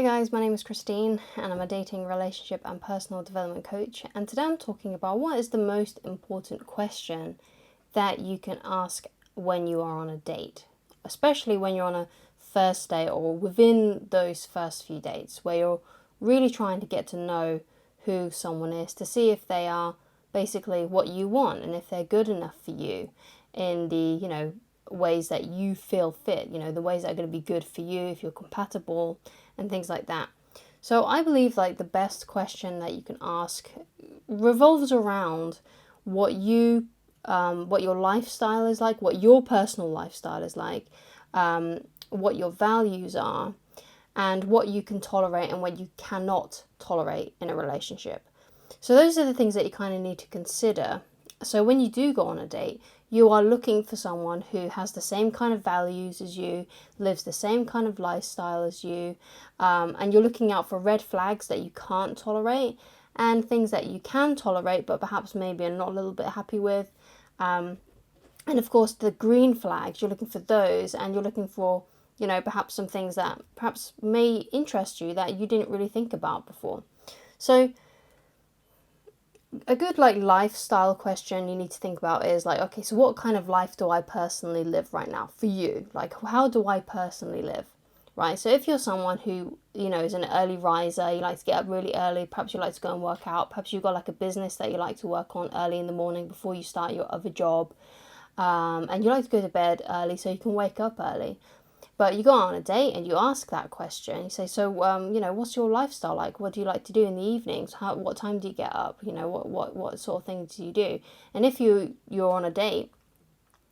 Hi guys, my name is Christine and I'm a dating, relationship and personal development coach, and today I'm talking about what is the most important question that you can ask when you are on a date, especially when you're on a first date or within those first few dates where you're really trying to get to know who someone is, to see if they are basically what you want and if they're good enough for you in the ways that you feel fit, the ways that are going to be good for you, if you're compatible and things like that. So I believe the best question that you can ask revolves around what your lifestyle is like, what your personal lifestyle is like, what your values are, and what you can tolerate and what you cannot tolerate in a relationship. So those are the things that you kind of need to consider. So when you do go on a date, you are looking for someone who has the same kind of values as you, lives the same kind of lifestyle as you, and you're looking out for red flags that you can't tolerate and things that you can tolerate but perhaps maybe are not a little bit happy with. And of course the green flags, you're looking for those, and you're looking for, perhaps some things that perhaps may interest you that you didn't really think about before. So a good lifestyle question you need to think about is okay, so what kind of life do I personally live right now for you? How do I personally live, right? So if you're someone who, is an early riser, you like to get up really early, perhaps you like to go and work out, perhaps you've got a business that you like to work on early in the morning before you start your other job, and you like to go to bed early so you can wake up early. But you go on a date and you ask that question. You say, so, what's your lifestyle like? What do you like to do in the evenings? What time do you get up? What sort of things do you do? And if you're on a date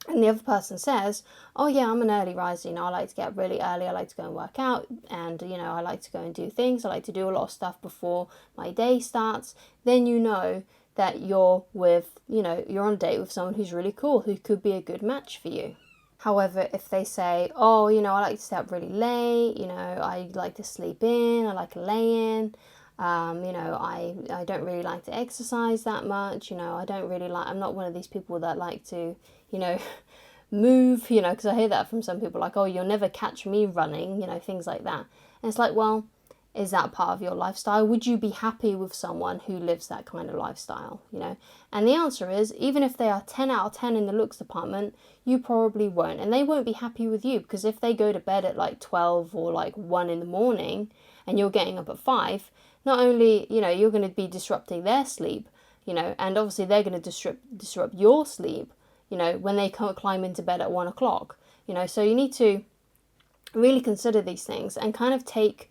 and the other person says, oh yeah, I'm an early riser, I like to get up really early, I like to go and work out, and, I like to go and do things, I like to do a lot of stuff before my day starts, then you know that you're on a date with someone who's really cool, who could be a good match for you. However, if they say, oh, I like to stay up really late, I like to sleep in, I like to lay in, I don't really like to exercise that much, I'm not one of these people that like to, move, because I hear that from some people, oh, you'll never catch me running, things like that. And it's well, is that part of your lifestyle? Would you be happy with someone who lives that kind of lifestyle, And the answer is, even if they are 10 out of 10 in the looks department, you probably won't. And they won't be happy with you, because if they go to bed at 12 or 1 in the morning and you're getting up at 5, not only, you're going to be disrupting their sleep, and obviously they're going to disrupt your sleep, when they climb into bed at 1 o'clock, So you need to really consider these things and kind of take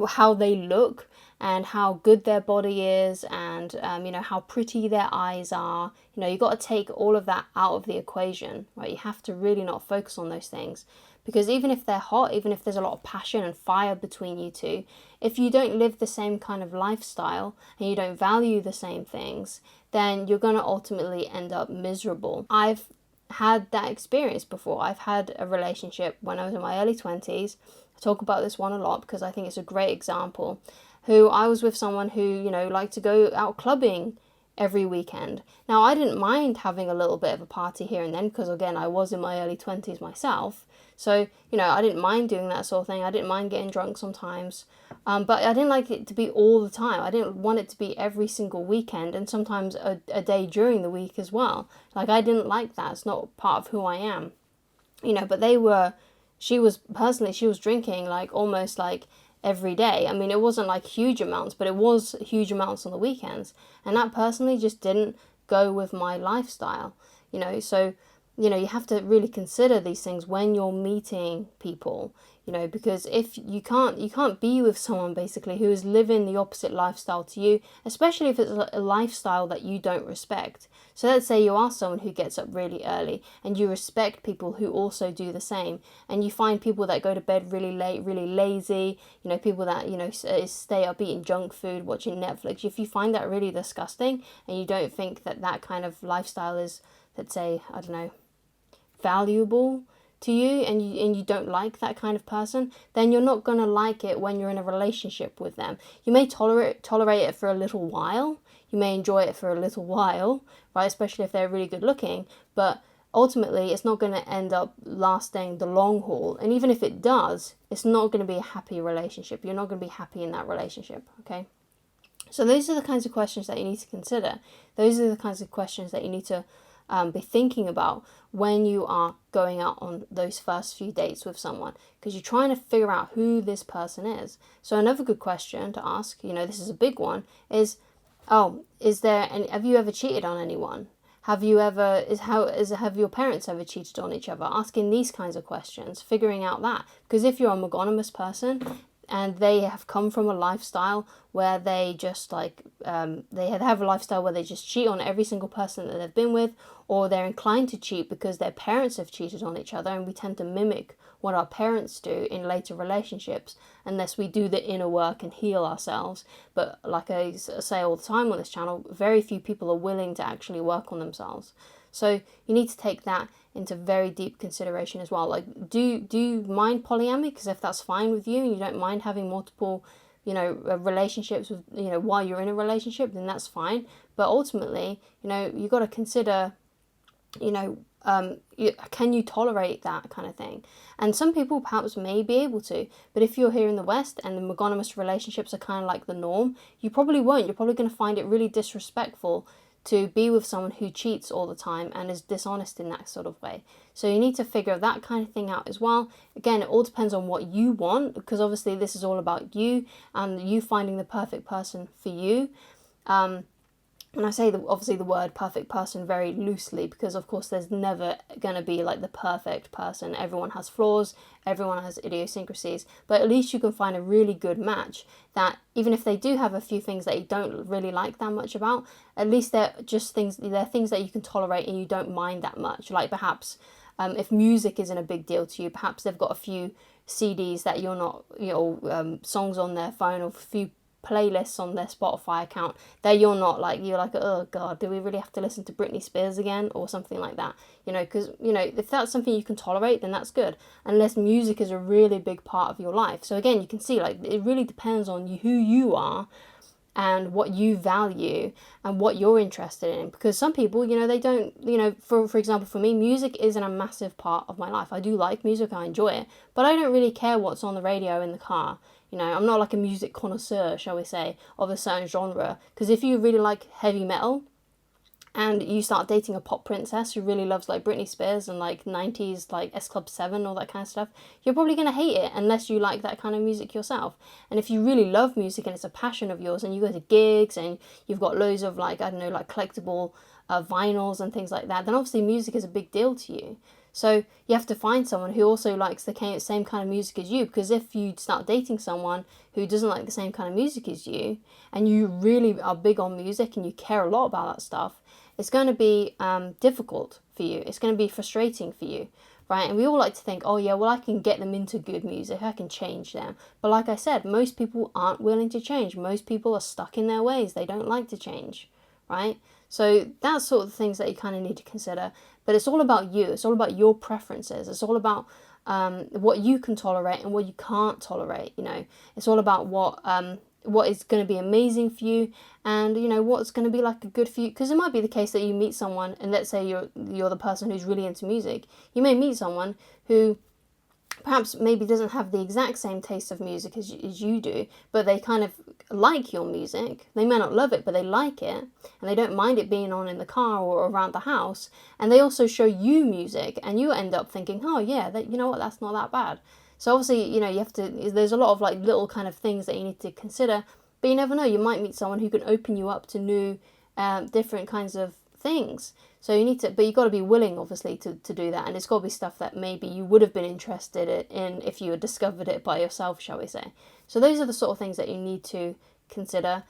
how they look and how good their body is, and how pretty their eyes are. You've got to take all of that out of the equation, right? You have to really not focus on those things, because even if they're hot, even if there's a lot of passion and fire between you two, if you don't live the same kind of lifestyle and you don't value the same things, then you're going to ultimately end up miserable. I've had that experience before. I've had a relationship when I was in my early 20s. I talk about this one a lot because I think it's a great example. I was with someone who, liked to go out clubbing every weekend. Now, I didn't mind having a little bit of a party here and then, because again, I was in my early 20s myself. So, I didn't mind doing that sort of thing. I didn't mind getting drunk sometimes. But I didn't like it to be all the time. I didn't want it to be every single weekend, and sometimes a day during the week as well. I didn't like that. It's not part of who I am. But she was drinking almost every day. I mean, it wasn't huge amounts, but it was huge amounts on the weekends. And that personally just didn't go with my lifestyle, So, you have to really consider these things when you're meeting people, because if you can't be with someone basically who is living the opposite lifestyle to you, especially if it's a lifestyle that you don't respect. So let's say you are someone who gets up really early and you respect people who also do the same, and you find people that go to bed really late, really lazy, people that, stay up eating junk food, watching Netflix. If you find that really disgusting and you don't think that kind of lifestyle is, let's say, I don't know, valuable to you, and you don't like that kind of person, then you're not going to like it when you're in a relationship with them. You may tolerate it for a little while, you may enjoy it for a little while, right, especially if they're really good looking, but ultimately it's not going to end up lasting the long haul. And even if it does, it's not going to be a happy relationship. You're not going to be happy in that relationship, okay? So those are the kinds of questions that you need to consider. Those are the kinds of questions that you need to be thinking about when you are going out on those first few dates with someone, because you're trying to figure out who this person is. So another good question to ask, this is a big one, is, have you ever cheated on anyone? Have your parents ever cheated on each other? Asking these kinds of questions, figuring out that. Because if you're a monogamous person and they have come from a lifestyle where they just they have a lifestyle where they just cheat on every single person that they've been with, or they're inclined to cheat because their parents have cheated on each other, and we tend to mimic what our parents do in later relationships unless we do the inner work and heal ourselves. But like I say all the time on this channel, very few people are willing to actually work on themselves. So you need to take that into very deep consideration as well. Like, do you mind polyamory? Because if that's fine with you and you don't mind having multiple, relationships with, while you're in a relationship, then that's fine. But ultimately, you got to consider, can you tolerate that kind of thing? And some people perhaps may be able to, but if you're here in the West and the monogamous relationships are kind of like the norm, you probably won't. You're probably going to find it really disrespectful to be with someone who cheats all the time and is dishonest in that sort of way. So you need to figure that kind of thing out as well. Again, it all depends on what you want, because obviously this is all about you and you finding the perfect person for you. And I say obviously the word perfect person very loosely, because of course there's never going to be like the perfect person. Everyone has flaws, everyone has idiosyncrasies, but at least you can find a really good match that, even if they do have a few things that you don't really like that much about, at least they're things that you can tolerate and you don't mind that much. Like perhaps if music isn't a big deal to you, perhaps they've got a few CDs that you're not, songs on their phone, or a few playlists on their Spotify account that you're like, oh god, do we really have to listen to Britney Spears again, or something like that, because if that's something you can tolerate, then that's good, unless music is a really big part of your life. So again, you can see like it really depends on who you are and what you value and what you're interested in, because some people, they don't, for example, for me, music isn't a massive part of my life. I do like music, I enjoy it, but I don't really care what's on the radio in the car. I'm not like a music connoisseur, shall we say, of a certain genre. Because if you really like heavy metal and you start dating a pop princess who really loves like Britney Spears and like 90s like S Club 7, all that kind of stuff, you're probably going to hate it unless you like that kind of music yourself. And if you really love music and it's a passion of yours and you go to gigs and you've got loads of like, I don't know, like collectible vinyls and things like that, then obviously music is a big deal to you. So you have to find someone who also likes the same kind of music as you, because if you start dating someone who doesn't like the same kind of music as you, and you really are big on music and you care a lot about that stuff, it's going to be difficult for you. It's going to be frustrating for you, right? And we all like to think, oh yeah, well, I can get them into good music, I can change them. But like I said, most people aren't willing to change. Most people are stuck in their ways. They don't like to change, right? So that's sort of the things that you kind of need to consider. But it's all about you. It's all about your preferences. It's all about what you can tolerate and what you can't tolerate. It's all about what is going to be amazing for you, and what's going to be like a good for you. Because it might be the case that you meet someone, and let's say you're the person who's really into music. You may meet someone who perhaps maybe doesn't have the exact same taste of music as you do, but they kind of like your music. They may not love it, but they like it, and they don't mind it being on in the car or around the house. And they also show you music, and you end up thinking, oh yeah, that's not that bad. So obviously, you have to, there's a lot of like little kind of things that you need to consider, but you never know, you might meet someone who can open you up to new, different kinds of things. So but you got to be willing, obviously, to do that. And it's got to be stuff that maybe you would have been interested in if you had discovered it by yourself, shall we say. So those are the sort of things that you need to consider.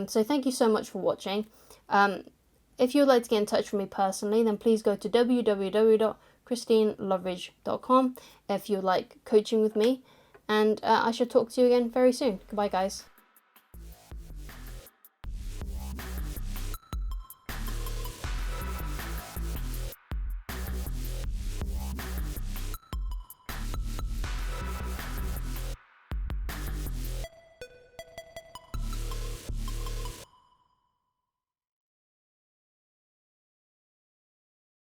So thank you so much for watching. If you would like to get in touch with me personally, then please go to www.christineloveridge.com if you would like coaching with me. And I shall talk to you again very soon. Goodbye, guys.